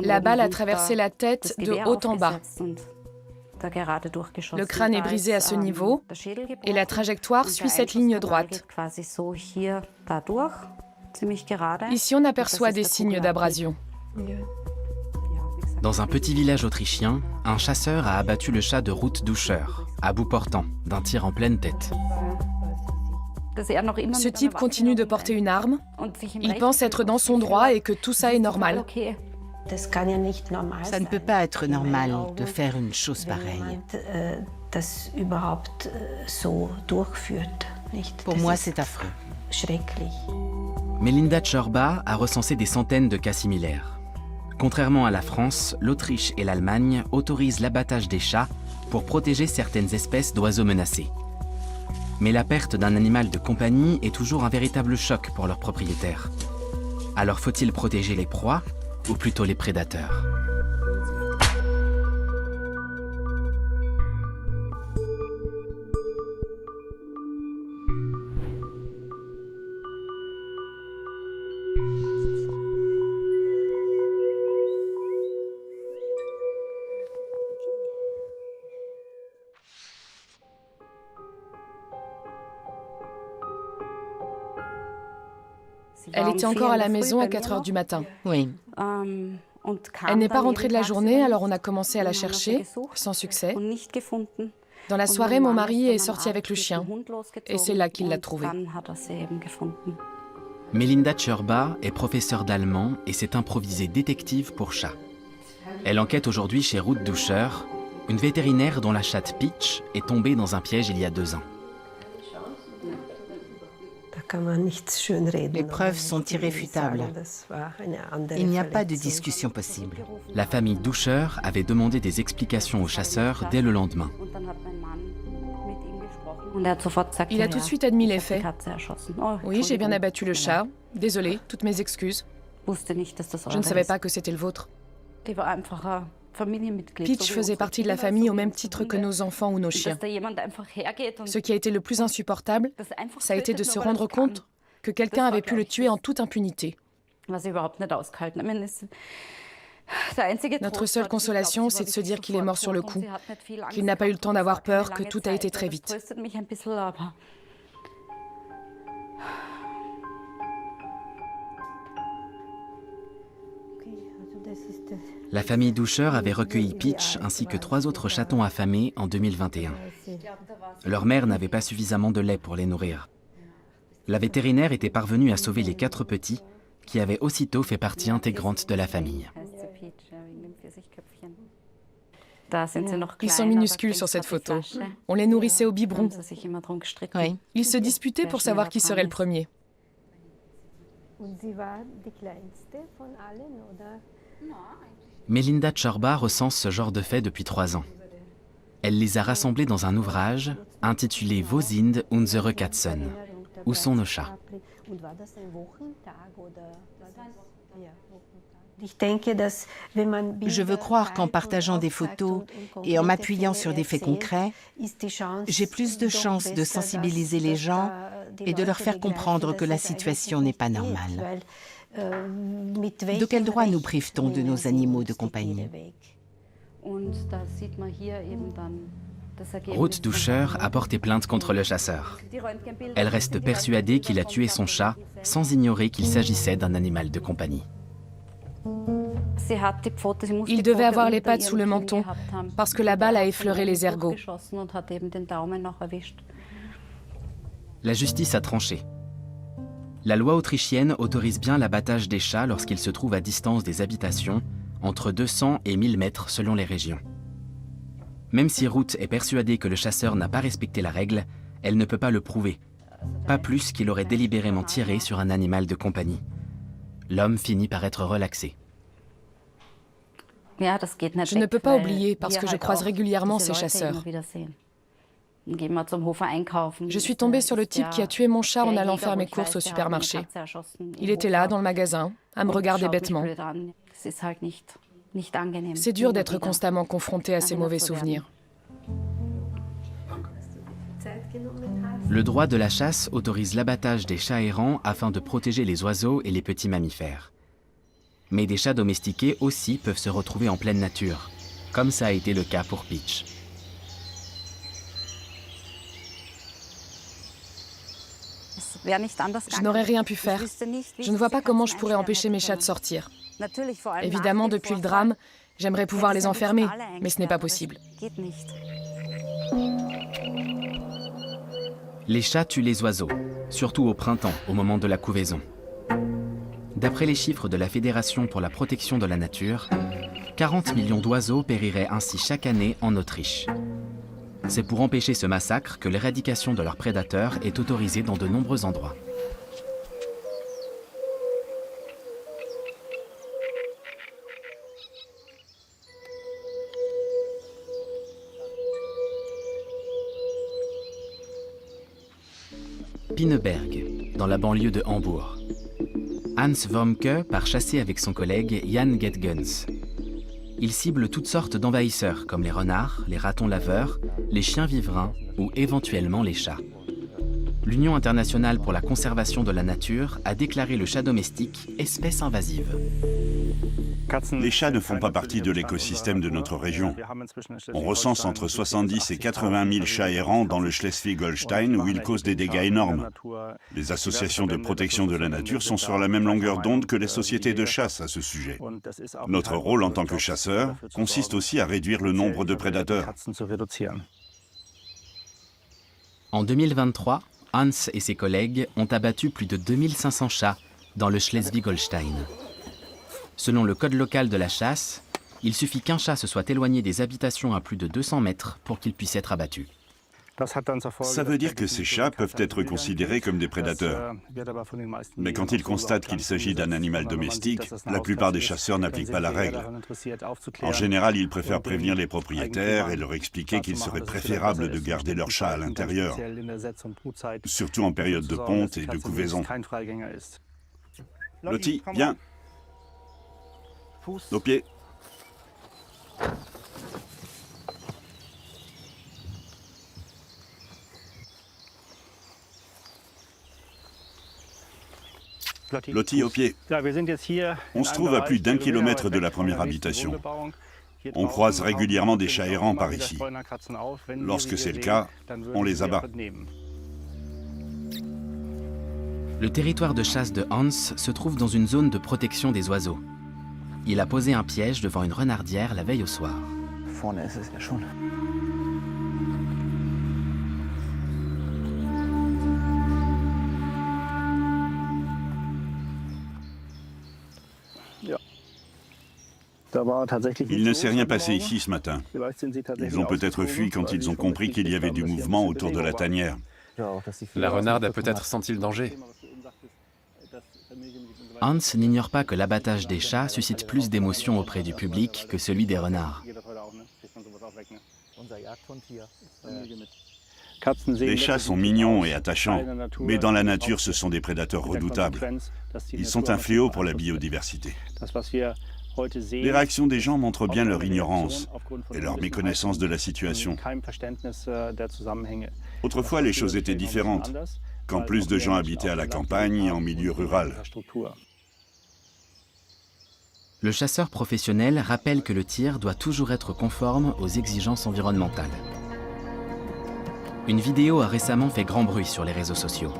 La balle a traversé la tête de haut en bas. Le crâne est brisé à ce niveau et la trajectoire suit cette ligne droite. Ici, on aperçoit des signes d'abrasion. Dans un petit village autrichien, un chasseur a abattu le chat de Ruth Duscher, à bout portant, d'un tir en pleine tête. Ce type continue de porter une arme. Il pense être dans son droit et que tout ça est normal. Ça ne peut pas être normal de faire une chose pareille. Pour moi, c'est affreux. Melinda Czorba a recensé des centaines de cas similaires. Contrairement à la France, l'Autriche et l'Allemagne autorisent l'abattage des chats pour protéger certaines espèces d'oiseaux menacés. Mais la perte d'un animal de compagnie est toujours un véritable choc pour leurs propriétaires. Alors faut-il protéger les proies ou plutôt les prédateurs ? Elle était encore à la maison à 4 heures du matin. Oui. Elle n'est pas rentrée de la journée, alors on a commencé à la chercher, sans succès. Dans la soirée, mon mari est sorti avec le chien, et c'est là qu'il l'a trouvée. Melinda Czorba est professeure d'allemand et s'est improvisée détective pour chats. Elle enquête aujourd'hui chez Ruth Duscher, une vétérinaire dont la chatte Peach est tombée dans un piège il y a 2 ans. Les preuves sont irréfutables. Il n'y a pas de discussion possible. La famille Duscher avait demandé des explications aux chasseurs dès le lendemain. Il a tout de suite admis les faits. Oui, j'ai bien abattu le chat. Désolée, toutes mes excuses. Je ne savais pas que c'était le vôtre. Peach faisait partie de la famille au même titre que nos enfants ou nos chiens. Ce qui a été le plus insupportable, ça a été de se rendre compte que quelqu'un avait pu le tuer en toute impunité. Notre seule consolation, c'est de se dire qu'il est mort sur le coup, qu'il n'a pas eu le temps d'avoir peur, que tout a été très vite. La famille Duscher avait recueilli Peach ainsi que 3 autres chatons affamés en 2021. Leur mère n'avait pas suffisamment de lait pour les nourrir. La vétérinaire était parvenue à sauver les 4 petits, qui avaient aussitôt fait partie intégrante de la famille. Ils sont minuscules sur cette photo. On les nourrissait au biberon. Oui. Ils se disputaient pour savoir qui serait le premier. Melinda Czorba recense ce genre de faits depuis 3 ans. Elle les a rassemblés dans un ouvrage intitulé Wo sind unsere Katzen ? Où sont nos chats ? Je veux croire qu'en partageant des photos et en m'appuyant sur des faits concrets, j'ai plus de chances de sensibiliser les gens et de leur faire comprendre que la situation n'est pas normale. De quel droit nous prive-t-on de nos animaux de compagnie ? Ruth Duscher a porté plainte contre le chasseur. Elle reste persuadée qu'il a tué son chat sans ignorer qu'il s'agissait d'un animal de compagnie. Il devait avoir les pattes sous le menton parce que la balle a effleuré les ergots. La justice a tranché. La loi autrichienne autorise bien l'abattage des chats lorsqu'ils se trouvent à distance des habitations, entre 200 et 1000 mètres selon les régions. Même si Ruth est persuadée que le chasseur n'a pas respecté la règle, elle ne peut pas le prouver. Pas plus qu'il aurait délibérément tiré sur un animal de compagnie. L'homme finit par être relaxé. Je ne peux pas oublier parce que je croise régulièrement ces chasseurs. Je suis tombée sur le type qui a tué mon chat en allant faire mes courses au supermarché. Il était là, dans le magasin, à me regarder bêtement. C'est dur d'être constamment confronté à ces mauvais souvenirs. Le droit de la chasse autorise l'abattage des chats errants afin de protéger les oiseaux et les petits mammifères. Mais des chats domestiqués aussi peuvent se retrouver en pleine nature, comme ça a été le cas pour Peach. Je n'aurais rien pu faire. Je ne vois pas comment je pourrais empêcher mes chats de sortir. Évidemment, depuis le drame, j'aimerais pouvoir les enfermer, mais ce n'est pas possible. Les chats tuent les oiseaux, surtout au printemps, au moment de la couvaison. D'après les chiffres de la Fédération pour la protection de la nature, 40 millions d'oiseaux périraient ainsi chaque année en Autriche. C'est pour empêcher ce massacre que l'éradication de leurs prédateurs est autorisée dans de nombreux endroits. Pinneberg, dans la banlieue de Hambourg. Hans Wormke part chasser avec son collègue Jan Getgens. Il cible toutes sortes d'envahisseurs comme les renards, les ratons laveurs, les chiens vivrains ou éventuellement les chats. L'Union internationale pour la conservation de la nature a déclaré le chat domestique espèce invasive. Les chats ne font pas partie de l'écosystème de notre région. On recense entre 70 et 80 000 chats errants dans le Schleswig-Holstein où ils causent des dégâts énormes. Les associations de protection de la nature sont sur la même longueur d'onde que les sociétés de chasse à ce sujet. Notre rôle en tant que chasseurs consiste aussi à réduire le nombre de prédateurs. En 2023, Hans et ses collègues ont abattu plus de 2500 chats dans le Schleswig-Holstein. Selon le code local de la chasse, il suffit qu'un chat se soit éloigné des habitations à plus de 200 mètres pour qu'il puisse être abattu. Ça veut dire que ces chats peuvent être considérés comme des prédateurs. Mais quand ils constatent qu'il s'agit d'un animal domestique, la plupart des chasseurs n'appliquent pas la règle. En général, ils préfèrent prévenir les propriétaires et leur expliquer qu'il serait préférable de garder leur chat à l'intérieur, surtout en période de ponte et de couvaison. Lottie, viens. Nos pieds. Lottie, aux pieds. On se trouve à plus d'1 kilomètre de la première habitation. On croise régulièrement des chats errants par ici. Lorsque c'est le cas, on les abat. Le territoire de chasse de Hans se trouve dans une zone de protection des oiseaux. Il a posé un piège devant une renardière la veille au soir. Il ne s'est rien passé ici ce matin. Ils ont peut-être fui quand ils ont compris qu'il y avait du mouvement autour de la tanière. La renarde a peut-être senti le danger. Hans n'ignore pas que l'abattage des chats suscite plus d'émotions auprès du public que celui des renards. Les chats sont mignons et attachants, mais dans la nature, ce sont des prédateurs redoutables. Ils sont un fléau pour la biodiversité. Les réactions des gens montrent bien leur ignorance et leur méconnaissance de la situation. Autrefois, les choses étaient différentes, quand plus de gens habitaient à la campagne et en milieu rural. Le chasseur professionnel rappelle que le tir doit toujours être conforme aux exigences environnementales. Une vidéo a récemment fait grand bruit sur les réseaux sociaux.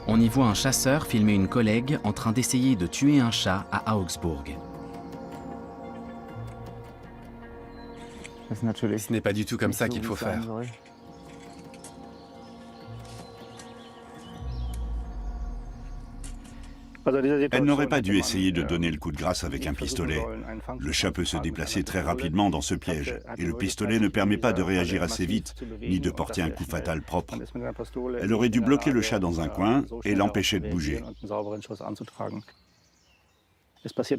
On y voit un chasseur filmer une collègue en train d'essayer de tuer un chat à Augsbourg. Ce n'est pas du tout comme ça qu'il faut faire. Elle n'aurait pas dû essayer de donner le coup de grâce avec un pistolet. Le chat peut se déplacer très rapidement dans ce piège, et le pistolet ne permet pas de réagir assez vite, ni de porter un coup fatal propre. Elle aurait dû bloquer le chat dans un coin et l'empêcher de bouger.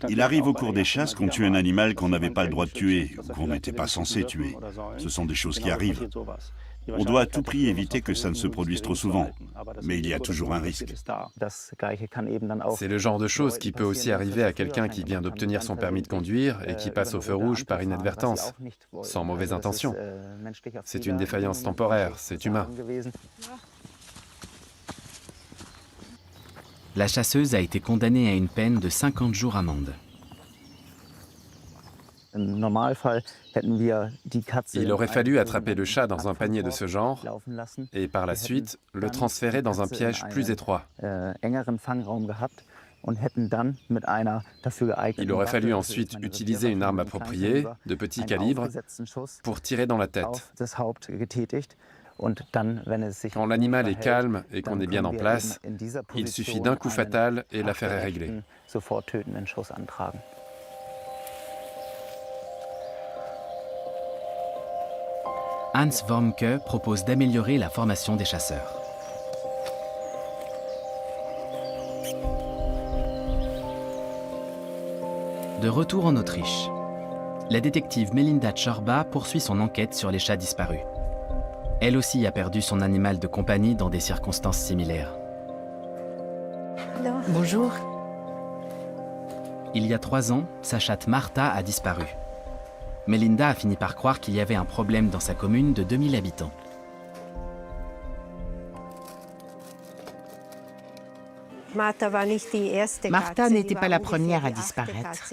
Il arrive au cours des chasses qu'on tue un animal qu'on n'avait pas le droit de tuer, ou qu'on n'était pas censé tuer. Ce sont des choses qui arrivent. On doit à tout prix éviter que ça ne se produise trop souvent, mais il y a toujours un risque. C'est le genre de choses qui peut aussi arriver à quelqu'un qui vient d'obtenir son permis de conduire et qui passe au feu rouge par inadvertance, sans mauvaise intention. C'est une défaillance temporaire, c'est humain. La chasseuse a été condamnée à une peine de 50 jours amende. Il aurait fallu attraper le chat dans un panier de ce genre et par la suite le transférer dans un piège plus étroit. Il aurait fallu ensuite utiliser une arme appropriée, de petit calibre, pour tirer dans la tête. Quand l'animal est calme et qu'on est bien en place, il suffit d'un coup fatal et l'affaire est réglée. Hans Wormke propose d'améliorer la formation des chasseurs. De retour en Autriche, la détective Melinda Czorba poursuit son enquête sur les chats disparus. Elle aussi a perdu son animal de compagnie dans des circonstances similaires. Bonjour. Il y a 3 ans, sa chatte Martha a disparu. Melinda a fini par croire qu'il y avait un problème dans sa commune de 2000 habitants. Martha n'était pas la première à disparaître.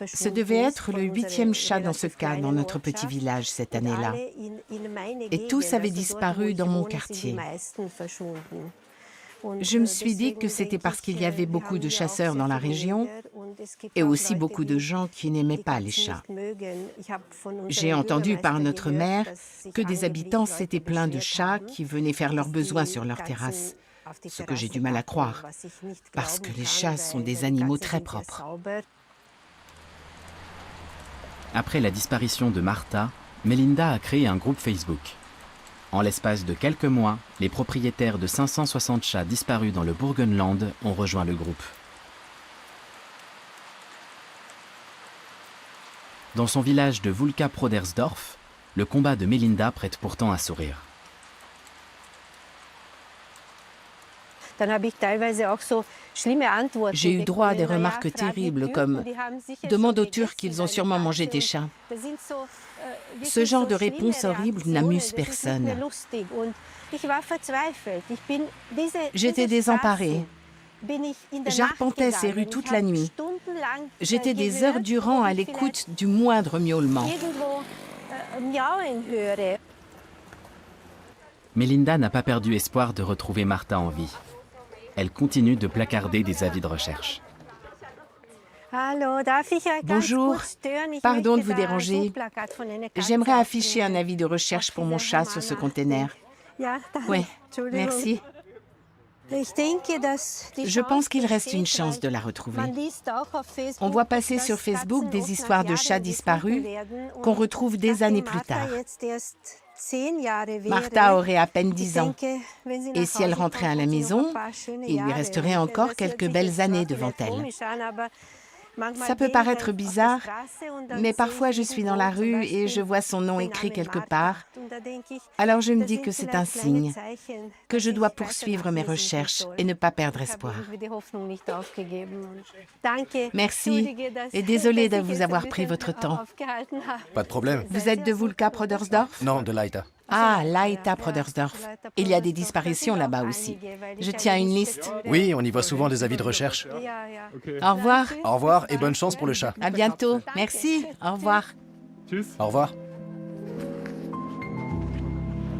Ce devait être le 8e chat dans ce cas dans notre petit village cette année-là. Et tous avaient disparu dans mon quartier. Je me suis dit que c'était parce qu'il y avait beaucoup de chasseurs dans la région et aussi beaucoup de gens qui n'aimaient pas les chats. J'ai entendu par notre maire que des habitants s'étaient plaints de chats qui venaient faire leurs besoins sur leur terrasse, ce que j'ai du mal à croire, parce que les chats sont des animaux très propres. Après la disparition de Martha, Melinda a créé un groupe Facebook. En l'espace de quelques mois, les propriétaires de 560 chats disparus dans le Burgenland ont rejoint le groupe. Dans son village de Vulka-Prodersdorf, le combat de Melinda prête pourtant à sourire. J'ai eu droit à des remarques terribles comme « Demande aux Turcs qu'ils ont sûrement mangé tes chats ». Ce genre de réponse horrible n'amuse personne. J'étais désemparée. J'arpentais ces rues toute la nuit. J'étais des heures durant à l'écoute du moindre miaulement. Melinda n'a pas perdu espoir de retrouver Martha en vie. Elle continue de placarder des avis de recherche. Bonjour, pardon de vous déranger. J'aimerais afficher un avis de recherche pour mon chat sur ce conteneur. Oui, merci. Je pense qu'il reste une chance de la retrouver. On voit passer sur Facebook des histoires de chats disparus qu'on retrouve des années plus tard. Martha aurait à peine 10 ans. Et si elle rentrait à la maison, il lui resterait encore quelques belles années devant elle. Ça peut paraître bizarre, mais parfois je suis dans la rue et je vois son nom écrit quelque part. Alors je me dis que c'est un signe, que je dois poursuivre mes recherches et ne pas perdre espoir. Merci et désolée de vous avoir pris votre temps. Pas de problème. Vous êtes de Vulka-Prodersdorf ? Non, de Leita. Ah, Leita-Prodersdorf. Il y a des disparitions là-bas aussi. Je tiens une liste. Oui, on y voit souvent des avis de recherche. Au revoir. Au revoir et bonne chance pour le chat. À bientôt. Merci. Au revoir. Au revoir.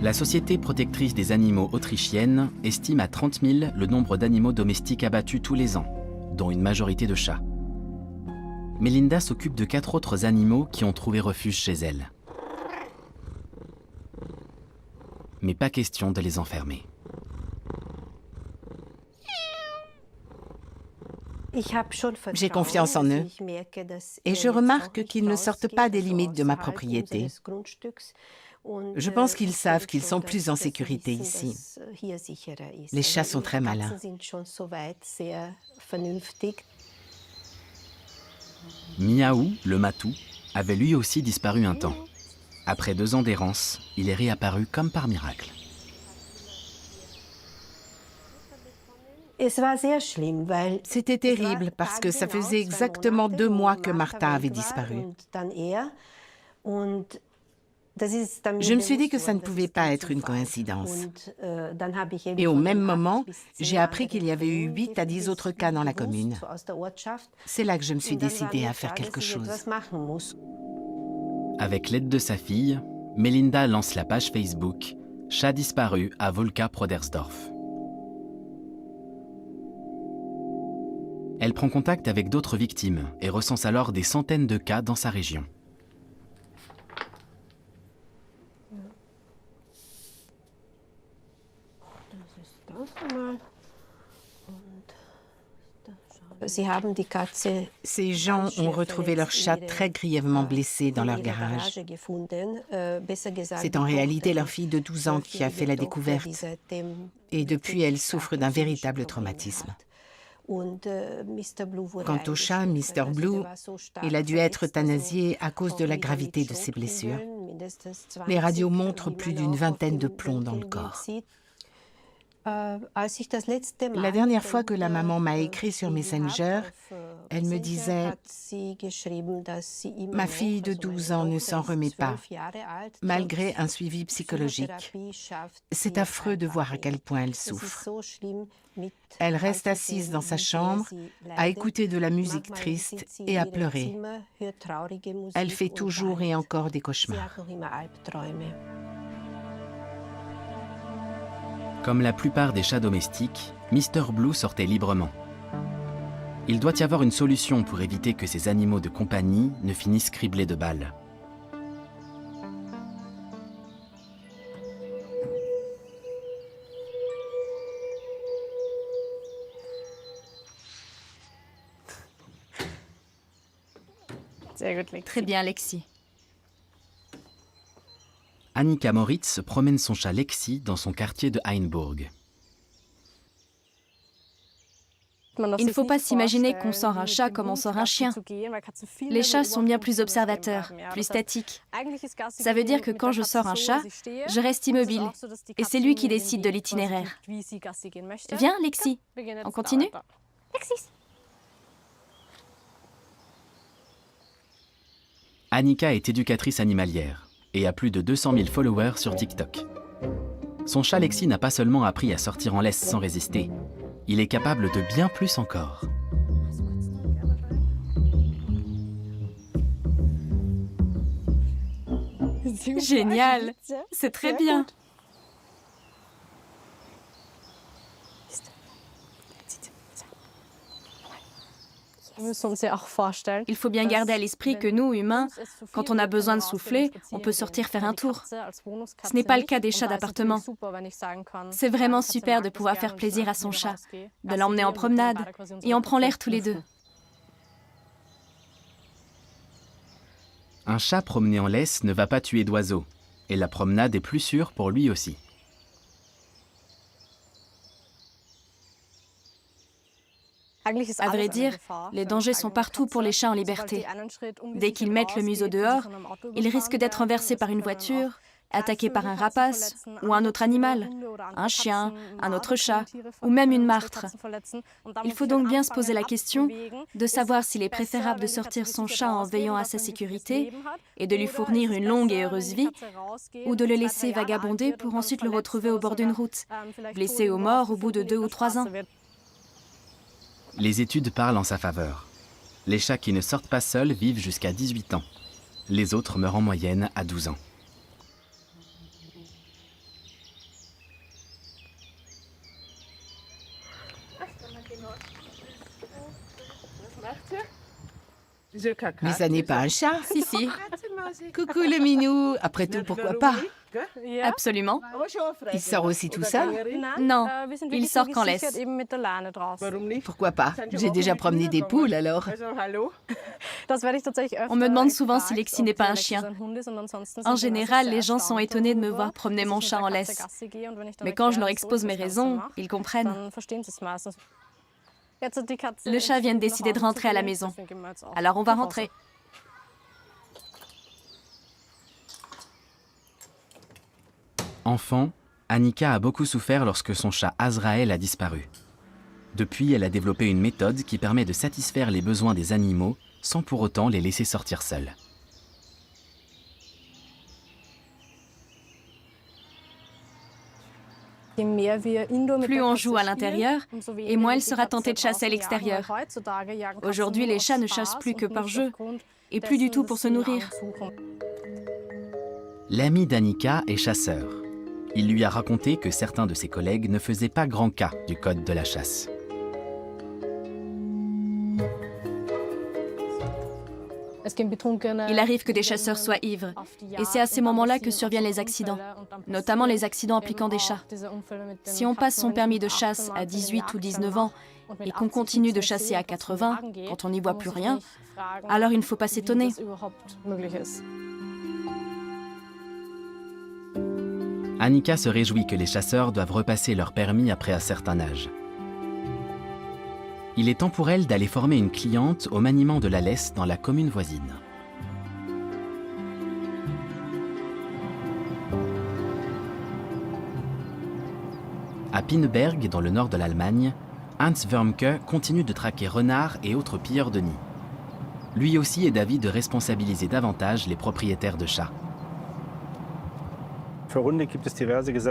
La Société protectrice des animaux autrichienne estime à 30 000 le nombre d'animaux domestiques abattus tous les ans, dont une majorité de chats. Melinda s'occupe de 4 autres animaux qui ont trouvé refuge chez elle. Mais pas question de les enfermer. J'ai confiance en eux et je remarque qu'ils ne sortent pas des limites de ma propriété. Je pense qu'ils savent qu'ils sont plus en sécurité ici. Les chats sont très malins. Miaou, le matou, avait lui aussi disparu un temps. Après 2 ans d'errance, il est réapparu comme par miracle. C'était terrible parce que ça faisait exactement 2 mois que Martha avait disparu. Je me suis dit que ça ne pouvait pas être une coïncidence. Et au même moment, j'ai appris qu'il y avait eu 8 à 10 autres cas dans la commune. C'est là que je me suis décidée à faire quelque chose. Avec l'aide de sa fille, Melinda lance la page Facebook « Chat disparu à Wolka-Prodersdorf ». Elle prend contact avec d'autres victimes et recense alors des centaines de cas dans sa région. Ces gens ont retrouvé leur chat très grièvement blessé dans leur garage. C'est en réalité leur fille de 12 ans qui a fait la découverte. Et depuis, elle souffre d'un véritable traumatisme. Quant au chat, Mr. Blue, il a dû être euthanasié à cause de la gravité de ses blessures. Les radios montrent plus d'une vingtaine de plombs dans le corps. La dernière fois que la maman m'a écrit sur Messenger, elle me disait « Ma fille de 12 ans ne s'en remet pas, malgré un suivi psychologique. C'est affreux de voir à quel point elle souffre. Elle reste assise dans sa chambre, à écouter de la musique triste et à pleurer. Elle fait toujours et encore des cauchemars. » Comme la plupart des chats domestiques, Mr. Blue sortait librement. Il doit y avoir une solution pour éviter que ces animaux de compagnie ne finissent criblés de balles. Très bien, Lexi. Annika Moritz promène son chat Lexi dans son quartier de Hainburg. Il ne faut pas s'imaginer qu'on sort un chat comme on sort un chien. Les chats sont bien plus observateurs, plus statiques. Ça veut dire que quand je sors un chat, je reste immobile et c'est lui qui décide de l'itinéraire. Viens, Lexi, on continue ? Annika est éducatrice animalière et a plus de 200 000 followers sur TikTok. Son chat Lexi n'a pas seulement appris à sortir en laisse sans résister, il est capable de bien plus encore. Génial, c'est très bien. Il faut bien garder à l'esprit que nous, humains, quand on a besoin de souffler, on peut sortir faire un tour. Ce n'est pas le cas des chats d'appartement. C'est vraiment super de pouvoir faire plaisir à son chat, de l'emmener en promenade, et on prend l'air tous les deux. Un chat promené en laisse ne va pas tuer d'oiseaux, et la promenade est plus sûre pour lui aussi. À vrai dire, les dangers sont partout pour les chats en liberté. Dès qu'ils mettent le museau dehors, ils risquent d'être renversés par une voiture, attaqués par un rapace ou un autre animal, un chien, un autre chat ou même une martre. Il faut donc bien se poser la question de savoir s'il est préférable de sortir son chat en veillant à sa sécurité et de lui fournir une longue et heureuse vie, ou de le laisser vagabonder pour ensuite le retrouver au bord d'une route, blessé ou mort au bout de 2 ou 3 ans. Les études parlent en sa faveur. Les chats qui ne sortent pas seuls vivent jusqu'à 18 ans. Les autres meurent en moyenne à 12 ans. Mais ça n'est pas un chat. Si. Coucou le minou. Après tout, pourquoi pas? Absolument. Il sort aussi tout seul? Non, il sort qu'en laisse. Pourquoi pas? J'ai déjà promené des poules alors. On me demande souvent si Lexi n'est pas un chien. En général, les gens sont étonnés de me voir promener mon chat en laisse. Mais quand je leur expose mes raisons, ils comprennent. Le chat vient de décider de rentrer à la maison. Alors on va rentrer. Enfant, Annika a beaucoup souffert lorsque son chat Azrael a disparu. Depuis, elle a développé une méthode qui permet de satisfaire les besoins des animaux sans pour autant les laisser sortir seuls. Plus on joue à l'intérieur, et moins il sera tenté de chasser à l'extérieur. Aujourd'hui, les chats ne chassent plus que par jeu, et plus du tout pour se nourrir. L'ami d'Annika est chasseur. Il lui a raconté que certains de ses collègues ne faisaient pas grand cas du code de la chasse. Il arrive que des chasseurs soient ivres, et c'est à ces moments-là que surviennent les accidents, notamment les accidents impliquant des chats. Si on passe son permis de chasse à 18 ou 19 ans et qu'on continue de chasser à 80, quand on n'y voit plus rien, alors il ne faut pas s'étonner. Annika se réjouit que les chasseurs doivent repasser leur permis après un certain âge. Il est temps pour elle d'aller former une cliente au maniement de la laisse dans la commune voisine. À Pinneberg, dans le nord de l'Allemagne, Hans Wörmke continue de traquer renards et autres pilleurs de nids. Lui aussi est d'avis de responsabiliser davantage les propriétaires de chats.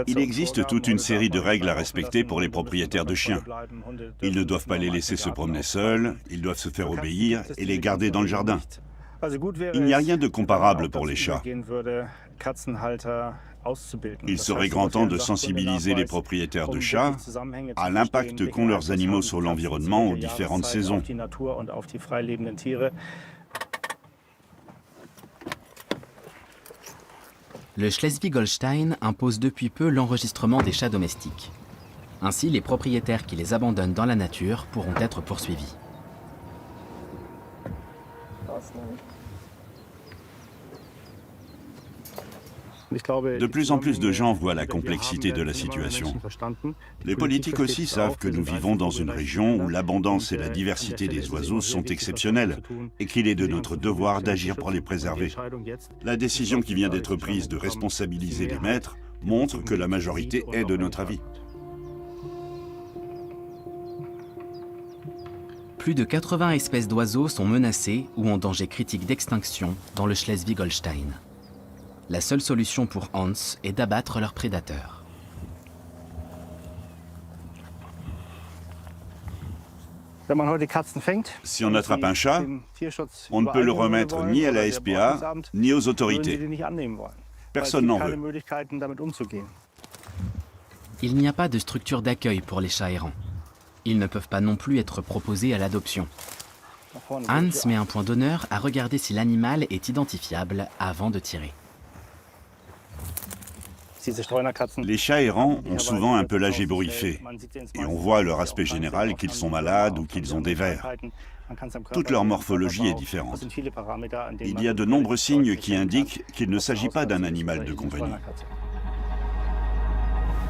Il existe toute une série de règles à respecter pour les propriétaires de chiens. Ils ne doivent pas les laisser se promener seuls, ils doivent se faire obéir et les garder dans le jardin. Il n'y a rien de comparable pour les chats. Il serait grand temps de sensibiliser les propriétaires de chats à l'impact qu'ont leurs animaux sur l'environnement aux différentes saisons. Le Schleswig-Holstein impose depuis peu l'enregistrement des chats domestiques. Ainsi, les propriétaires qui les abandonnent dans la nature pourront être poursuivis. De plus en plus de gens voient la complexité de la situation. Les politiques aussi savent que nous vivons dans une région où l'abondance et la diversité des oiseaux sont exceptionnelles et qu'il est de notre devoir d'agir pour les préserver. La décision qui vient d'être prise de responsabiliser les maîtres montre que la majorité est de notre avis. Plus de 80 espèces d'oiseaux sont menacées ou en danger critique d'extinction dans le Schleswig-Holstein. La seule solution pour Hans est d'abattre leurs prédateurs. Si on attrape un chat, on ne peut le remettre ni à la SPA, ni aux autorités. Personne n'en veut. Il n'y a pas de structure d'accueil pour les chats errants. Ils ne peuvent pas non plus être proposés à l'adoption. Hans met un point d'honneur à regarder si l'animal est identifiable avant de tirer. Les chats errants ont souvent un pelage ébouriffé et on voit à leur aspect général qu'ils sont malades ou qu'ils ont des vers. Toute leur morphologie est différente. Il y a de nombreux signes qui indiquent qu'il ne s'agit pas d'un animal de compagnie.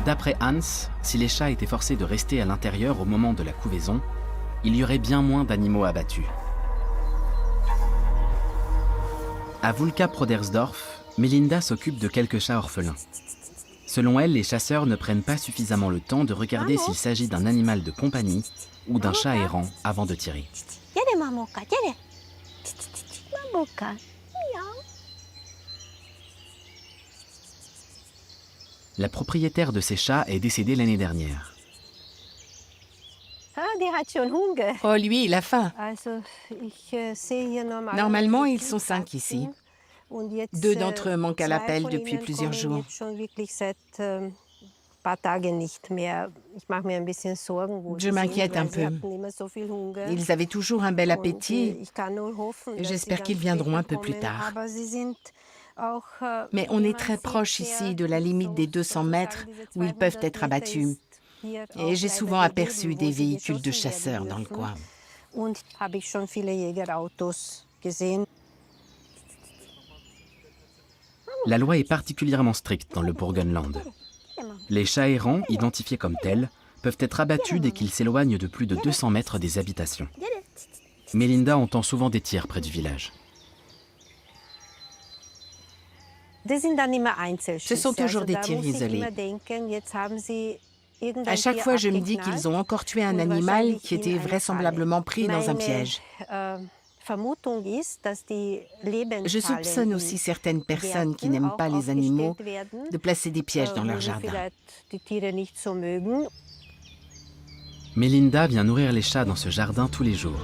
D'après Hans, si les chats étaient forcés de rester à l'intérieur au moment de la couvaison, il y aurait bien moins d'animaux abattus. À Vulka-Prodersdorf, Melinda s'occupe de quelques chats orphelins. Selon elle, les chasseurs ne prennent pas suffisamment le temps de regarder s'il s'agit d'un animal de compagnie ou d'un chat errant avant de tirer. La propriétaire de ces chats est décédée l'année dernière. Oh, lui, il a faim. Normalement, ils sont 5 ici. 2 d'entre eux manquent à l'appel depuis plusieurs jours. Je m'inquiète un peu. Ils avaient toujours un bel appétit. J'espère qu'ils viendront un peu plus tard. Mais on est très proche ici de la limite des 200 mètres où ils peuvent être abattus. Et j'ai souvent aperçu des véhicules de chasseurs dans le coin. La loi est particulièrement stricte dans le Burgenland. Les chats errants, identifiés comme tels, peuvent être abattus dès qu'ils s'éloignent de plus de 200 mètres des habitations. Melinda entend souvent des tirs près du village. Ce sont toujours des tirs isolés. À chaque fois, je me dis qu'ils ont encore tué un animal qui était vraisemblablement pris dans un piège. Je soupçonne aussi certaines personnes qui n'aiment pas les animaux de placer des pièges dans leur jardin. Melinda vient nourrir les chats dans ce jardin tous les jours.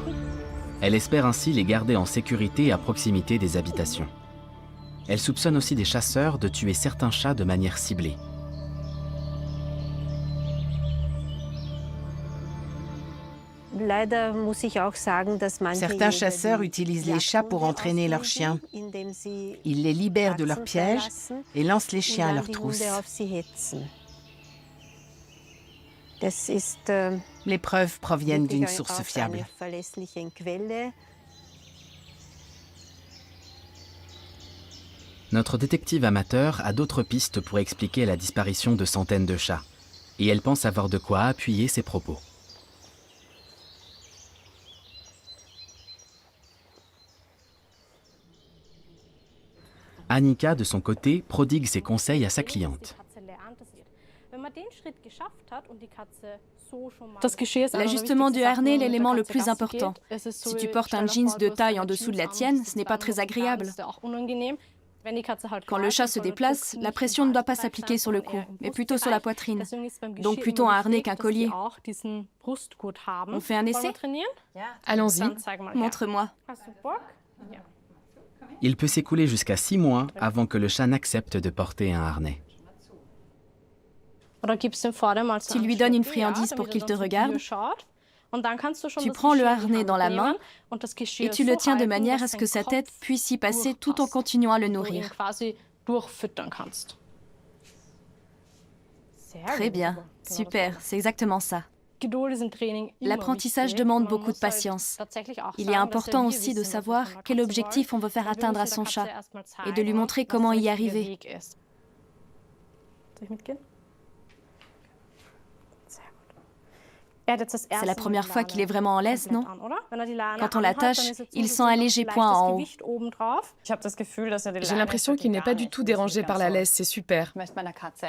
Elle espère ainsi les garder en sécurité à proximité des habitations. Elle soupçonne aussi des chasseurs de tuer certains chats de manière ciblée. Certains chasseurs utilisent les chats pour entraîner leurs chiens. Ils les libèrent de leurs pièges et lancent les chiens à leur trousse. Les preuves proviennent d'une source fiable. Notre détective amateur a d'autres pistes pour expliquer la disparition de centaines de chats, et elle pense avoir de quoi appuyer ses propos. Annika, de son côté, prodigue ses conseils à sa cliente. L'ajustement du harnais est l'élément le plus important. Si tu portes un jeans de taille en dessous de la tienne, ce n'est pas très agréable. Quand le chat se déplace, la pression ne doit pas s'appliquer sur le cou, mais plutôt sur la poitrine. Donc plutôt un harnais qu'un collier. On fait un essai? Allons-y. Montre-moi. Il peut s'écouler jusqu'à 6 mois avant que le chat n'accepte de porter un harnais. Tu lui donnes une friandise pour qu'il te regarde. Tu prends le harnais dans la main et tu le tiens de manière à ce que sa tête puisse y passer tout en continuant à le nourrir. Très bien, super, c'est exactement ça. L'apprentissage demande beaucoup de patience. Il est important aussi de savoir quel objectif on veut faire atteindre à son chat et de lui montrer comment y arriver. C'est la première fois qu'il est vraiment en laisse, non? Quand on l'attache, il sent un léger point en haut. J'ai l'impression qu'il n'est pas du tout dérangé par la laisse, c'est super.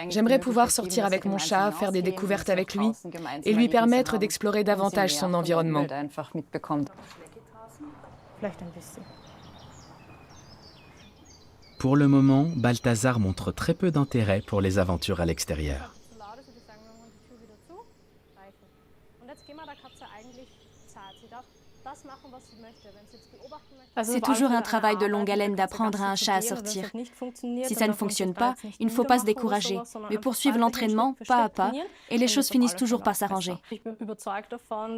J'aimerais pouvoir sortir avec mon chat, faire des découvertes avec lui et lui permettre d'explorer davantage son environnement. Pour le moment, Balthazar montre très peu d'intérêt pour les aventures à l'extérieur. C'est toujours un travail de longue haleine d'apprendre à un chat à sortir. Si ça ne fonctionne pas, il ne faut pas se décourager, mais poursuivre l'entraînement pas à pas, et les choses finissent toujours par s'arranger.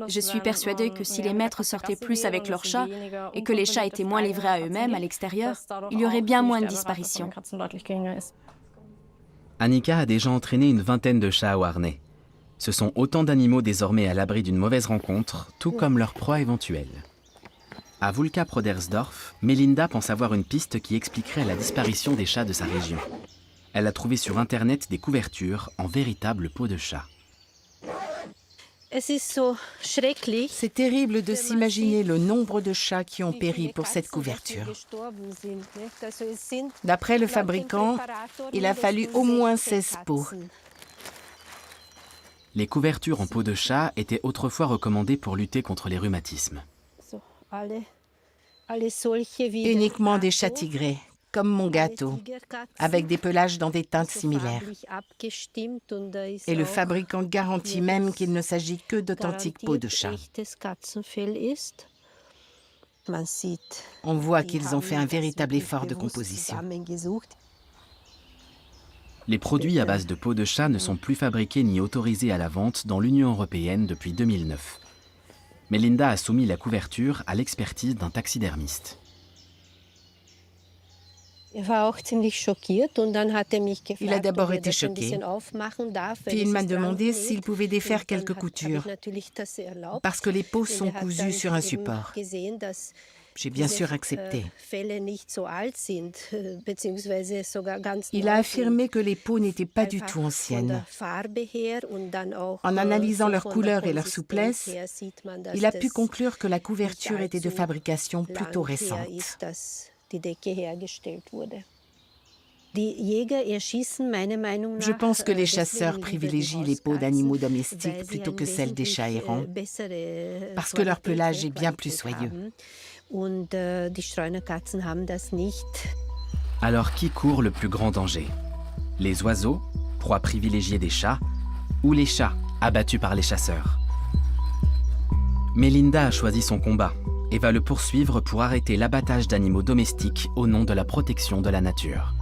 Je suis persuadée que si les maîtres sortaient plus avec leurs chats et que les chats étaient moins livrés à eux-mêmes à l'extérieur, il y aurait bien moins de disparitions. Annika a déjà entraîné une vingtaine de chats au harnais. Ce sont autant d'animaux désormais à l'abri d'une mauvaise rencontre, tout comme leur proie éventuelle. À Vulka-Prodersdorf, Melinda pense avoir une piste qui expliquerait la disparition des chats de sa région. Elle a trouvé sur Internet des couvertures en véritables peaux de chat. C'est terrible de s'imaginer le nombre de chats qui ont péri pour cette couverture. D'après le fabricant, il a fallu au moins 16 peaux. Les couvertures en peau de chat étaient autrefois recommandées pour lutter contre les rhumatismes. Uniquement des chats tigrés, comme mon gâteau, avec des pelages dans des teintes similaires. Et le fabricant garantit même qu'il ne s'agit que d'authentiques peaux de chat. On voit qu'ils ont fait un véritable effort de composition. Les produits à base de peau de chat ne sont plus fabriqués ni autorisés à la vente dans l'Union européenne depuis 2009. Melinda a soumis la couverture à l'expertise d'un taxidermiste. Il a d'abord été choqué, puis il m'a demandé s'il pouvait défaire quelques coutures, parce que les peaux sont cousues sur un support. J'ai bien sûr accepté. Il a affirmé que les peaux n'étaient pas du tout anciennes. En analysant leur couleur et leur souplesse, il a pu conclure que la couverture était de fabrication plutôt récente. Je pense que les chasseurs privilégient les peaux d'animaux domestiques plutôt que celles des chats errants, parce que leur pelage est bien plus soyeux. Alors qui court le plus grand danger? Les oiseaux, proie privilégiée des chats, ou les chats, abattus par les chasseurs? Melinda a choisi son combat et va le poursuivre pour arrêter l'abattage d'animaux domestiques au nom de la protection de la nature.